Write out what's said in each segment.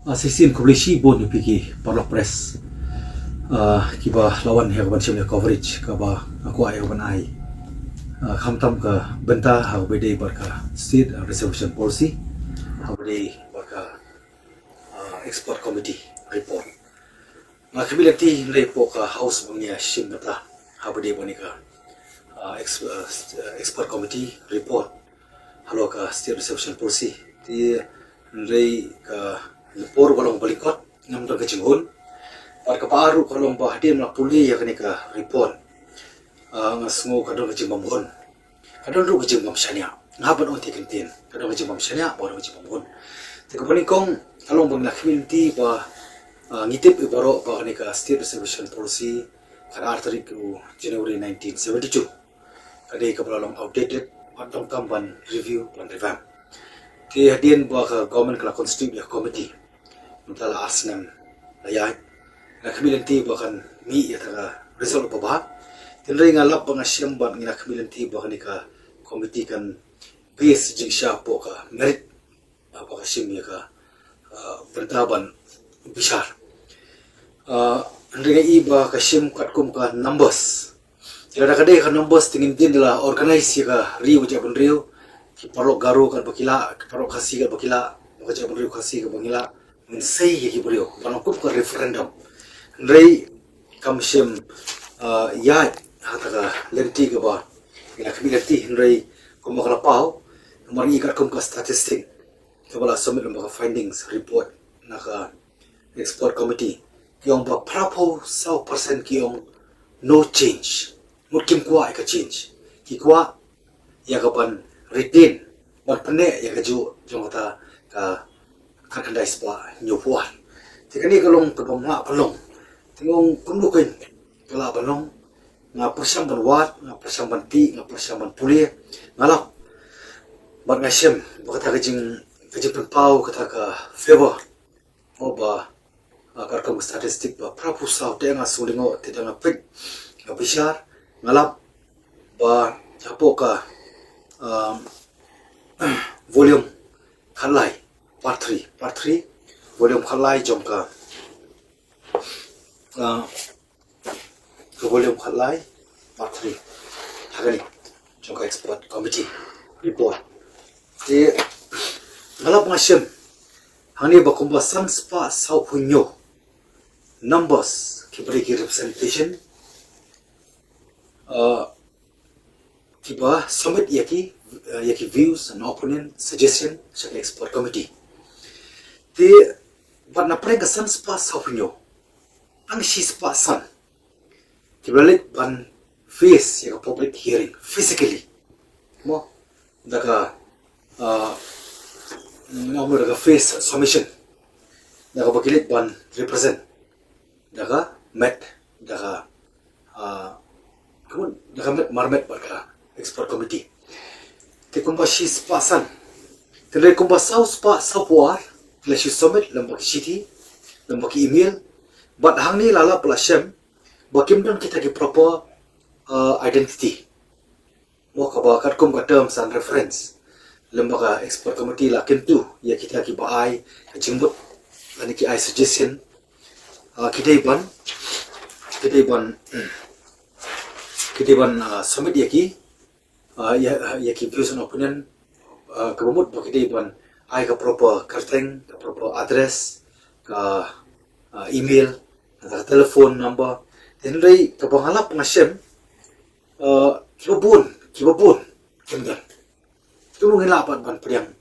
Sisin kublishi bon piki parlo press kiba lawan ya ban shimle coverage kaba aku ayo ban ai khamtam ka benta ha bede barka state reservation policy ha bede barka expert committee report kability lepo ka house bangya shimbata ha bede bonika expert committee report halo ka state reservation policy ti rei ka por balong balikot ngam da kecihun par kaparu kolong bahdim la puli ya kenika report ngasngo kadon kecim bambon kadon ru kecim bam shania ngaban on tekentin kadon kecim bam shania bor kecim bambon te kapani kong along bang la community ba ngitip ibaro ba kenika state reservation policy kada tarik January 1972 kade kabalong outdated patong tamban review dan revamp ke hadian ba ka government kala constitute ya committee mentala asnam layai na kamilanti bahkan mi ya taga result pa ba tinray nga lap nga siyamban nga kamilanti bahkan ka committee kan base jing siya po ka merit apa ka siyam ka bertaban besar nga iba ka siyam katkum ka numbers kada kadai ka numbers tingin din nila organize ka riu jaban riu ki parok garu kan bakila parok khasi ka bakila ka jaban riu khasi ka bakila mensay ki brio panokup ka referendum rei kamshim ya hataga lenti ka ba ina kability rei kumakala pau mari ikat kum ka statistic kabala submit ng findings report naka expert committee yung ba prapo 100% kiyong no change mukim kwa ka change ki kwa ya kapan retain magpane ya ka ju jong ta ka kakandai spa nyupuan tikani kalong kabama palong tingong kundukin kala balong nga persamban wat nga persamban ti nga persamban puli ngalap bat ngasyem bakata kajing pau kata ka favor oba akar kam statistik ba prapusa te nga sulingo te nga pit nga bishar ngalap ba apo ka volume khalai part 3 volume khalai jongka volume khalai part 3 hagani jongka expert committee report te ngalap ngasyem hani bakumba sanspa sau punyo numbers kibari ki representation kiba submit yaki views and opinion suggestion sa expert committee te bat na prega sanspa sau punyo ang sispa san kibalit ban face ya public hearing physically mo daga ngamo daga face submission daga bakilit ban represent daga met daga kamun daga met marmet barka expert committee te kumba sispa san te kumba sau spa sau puar flash submit lambaki city lambaki email but hang ni lala plasem bakim don kita ki proper identity mo kabakat kum ka terms and reference lembaga expert committee la kentu ya kita ki baai jimbut ani ki I suggestion kita ban submit ya ki views and opinion kabumut ba kita ban ai ka proper karteng ka proper address ka email ka telephone number tenrei ka pangalap ngasyem kibabun kendan tulung hilapan ban priang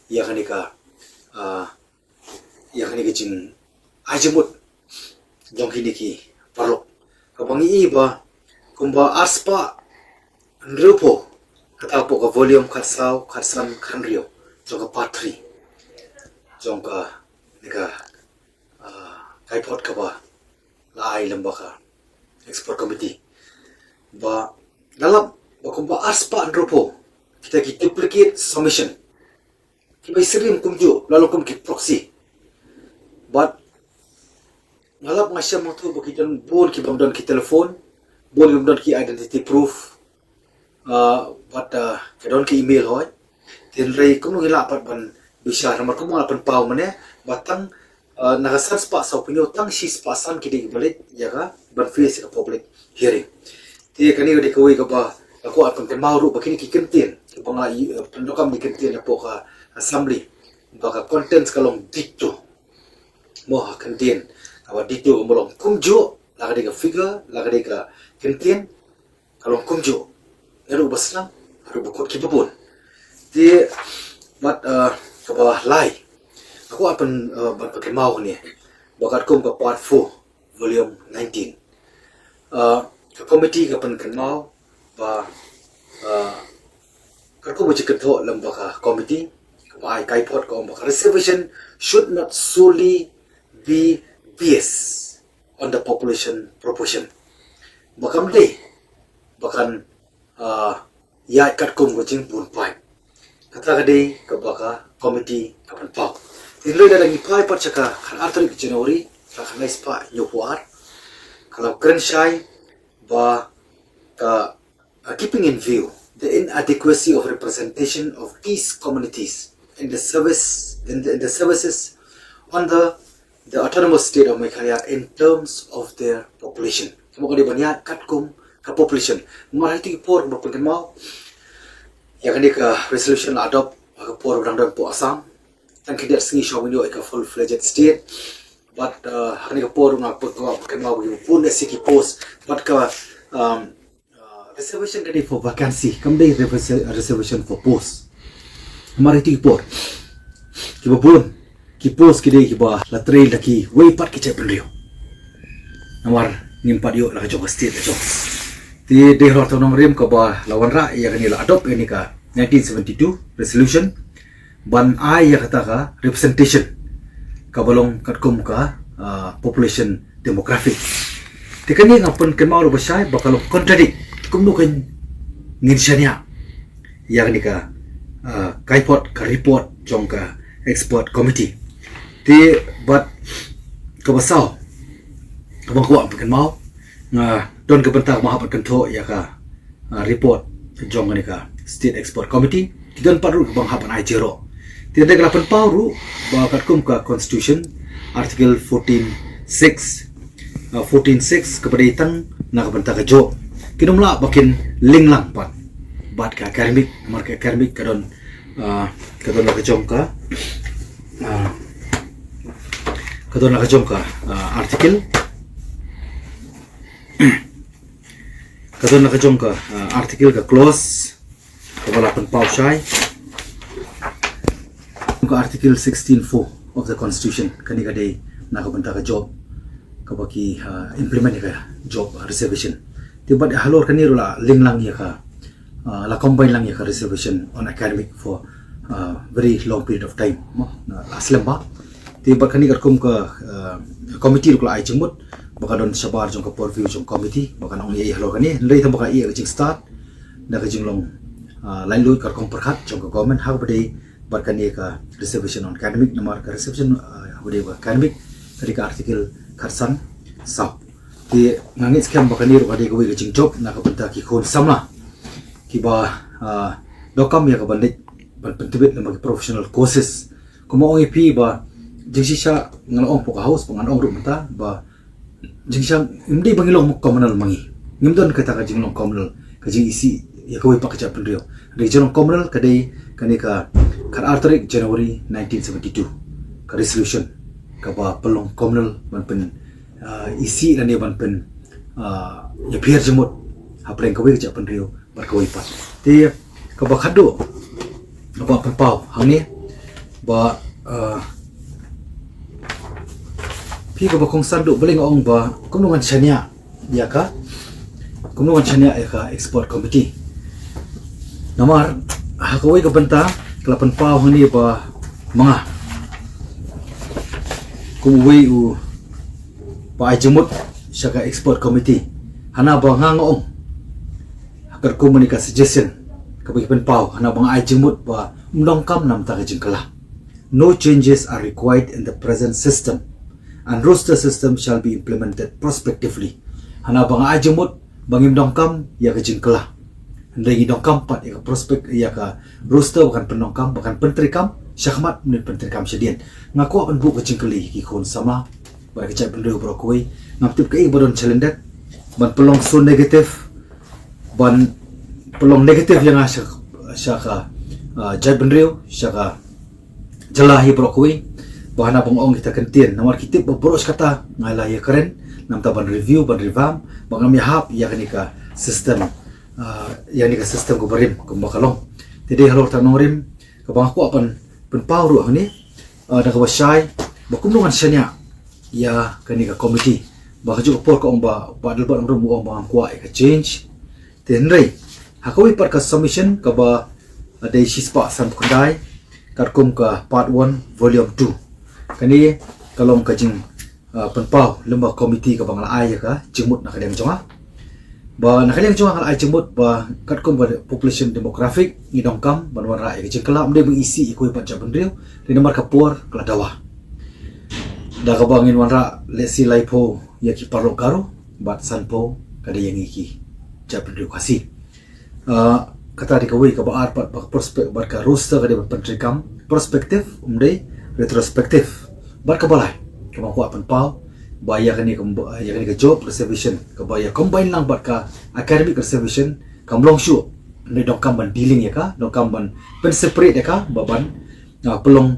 ya kanika jing ajemut jong hiniki parlok kabangi iba kumba aspa nrupo katapo ka volume katsau katsam kanrio jong ka part 3 jong ka nika kaipot ka ba laay lembaka expert committee ba dalam bakumba aspa andropo kita ki duplicate submission kita isirim kumju lalu kum ki proxy but ngalap ngasya mo to bakitan bon ki bangdan ki telefon bon bangdan ki identity proof but kadon ki email hoy tin rei kum ngilapat ban bisa nomor kum ngalapan pau mane batang nagasan spa sa opinyo tang si spa san kidi balik ya ka ban face ka public hearing ti kani di kawi ka ba ako apan kan mauru bakini ki kentin panga pendokam di kentin po ka assembly baka contents kalong dikto mo kentin awa dikto molong kumjo lagade ka figure lagade ka kentin kalong kumjo eru baslang eru bukot ki babon ti mat ka ba lai ako apan pakai mau ni bakat kum ke part 4 volume 19 ke komiti ke pen mau ba ka kum je ketok lembaga komiti ai kai pot ko ba reservation should not solely be based on the population proportion bakam dei bakan ya kat kum ko jing pun pai kata kadai ke baka komiti kapan pau Inloi da dangi pai par chaka kan artari Januari ka kan ispa yopuar kalau keren shai ba ka keeping in view the inadequacy of representation of these communities in the services on the autonomous state of Meghalaya in terms of their population. Semoga di banyak katkum ka population. Mariti por ba pagkan mau yang ni ka resolution adopt ka por berang po Assam. Tan kider singi shawinyo ka full fledged state but hani ka por na put ko kan mau gi pun siki post but ka reservation kadi for vacancy kam dei reservation for post mari ti por ki babun ki post ki dei ki ba la trail laki way pat ki chep rio namar nimpat yo la ka state jo ti de ro to nom rim ka ba lawan ra ya ni la adopt ini ka 1972 resolution ban ai ya kata ka representation kabalong katkum ka population demographic tikani ngapun kemau ro basai bakalo contradict kumno kan ngirshania yang ni ka kaipot ka report jong ka expert committee ti but kabasau kabang ko apkan mau nga don ka bentak maha patkan tho ya ka report jong ni ka state expert committee tidon paru bang hapan ai jero tidak ada kelapan pauru bakat kum ka constitution article 14.6 kepada itang nak bentang jo kinumla bakin ling lang pat bat ka academic marka academic kadon nak jom ka kadon nak jom ka article kadon nak jom ka article ka clause kepala penpau syai ke article 16.4 of the constitution kani kadai nak bentang job kabaki implement ka job reservation tiba halor kani rula ling lang ya ka la combine lang ya ka reservation on academic for very long period of time aslam ba tiba kani kum ka committee rula ai jengmut baka don sabar jong ka purview jong committee baka nong ye halor kani lei tham baka ye jing start da ka jing long lain lui ka kom perkhat jong ka government how bade barkani ka reservation on academic nomor ka reservation bade ba academic tadi ka article kharsan sap ti ngangit skam bakani ro bade ko wi jing job na ka benta ki khon samla ki ba dokam ya ka bandit ban pentibit na mag professional courses kuma ong ip ba jingsha ngalong po ka house pangan ong ru mata ba jingsha imdi bangilong mo communal mangi ngimdon kata ka jinglong communal ka jing isi ya ko wi pa ka cha pendrio regional communal kadai kani ka kan artarik January 1972 ka resolution ka ba pelong communal ban pen isi dan dia ban pen ya biar jemut hapreng ka wi ka cha pendrio bar ka wi pa ti ka ba khado ba pau hang ni ba pi ka ba kong sandu beling ong ba kumnungan chania ya ka kumnungan chania ya ka export committee namar hakawai ka benta kelapan pau hang ni ba mga kumui u pa jemut syaka export committee hana ba ngangong hakar komunikasi suggestion kabipan pau hana bang ai jemut ba mdongkam nam ta jingkala no changes are required in the present system and roster system shall be implemented prospectively hana bang ai jemut bang mdongkam ya jingkala ndai dongkam pat ya prospect ya ka roster bukan pendongkam bukan pentrikam syakmat menit penterkam sedien ngaku akan bu kecingkeli ki khon sama bar kecai pendeu brokoi ngaptip ke ibadon challendet ban pelong sun negatif ban pelong negatif yang syaka jai benriu syaka jelahi brokoi bahana bongong kita kentien nomor kitip beros kata ngalah ya keren nam taban review ban revamp bangam ya hap ya kenika sistem yang nika sistem ko barim ko makalong jadi halor tanorim ka bang ko apan penpau ruang ni da ka wasai bakumnungan syanya ya kenika komiti baka juga por ko omba badal ba rum omba ko ka change tenrei hakawi par ka submission ka ba dei sispa san kundai karkum ka part 1 volume 2 kani kalong kajing penpau lemba komiti ka bangla ai ka jemut nak kadang jonga ba nakaliang jonga kal ai jemut ba katkum ba population demographic ni dongkam banwan rai ke jengkala amde mengisi ikoi pat jabendriu di nomor kapur kala dawa da ka bangin wanra lesi laipo ya ki parlo karo bat sanpo kada yang iki jabendriu kasih kata dikawai ka ba arpat ba prospek bar ka roster kada pentrikam perspektif umde retrospektif bar ka balai kama ko apan pau baya kani ke job reservation ke baya combine lang bat ka academic reservation kam long show ni dongkam ban dealing ya ka dongkam ban pen separate ya ka baban pelong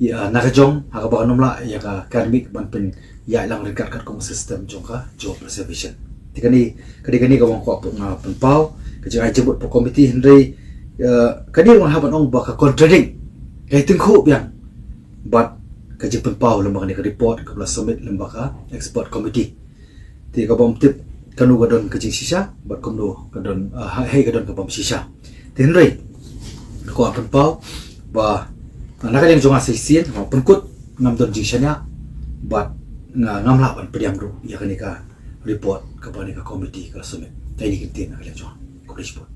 ya nakajong ha ka ba nomla ya ka academic ban pen ya lang rekat kat kom system jong ka job reservation tikani kadi ka wang ko pen pau ke jai jebut po committee hendai kadi wang haban ong ba ka contradict kai tengku biang but kaji penpau lembaga ni report ke belah submit lembaga expert committee ti ka bom tip kanu gadon kaji sisa bat komdo gadon hai gadon ka bom sisa tin rei ko penpau ba nakaliang jonga sesien ma penkut ngam don jingsanya bat ngamla ban pediam ru ya kanika report ke bani ka committee ka submit tai ni kintin nakaliang jonga ko report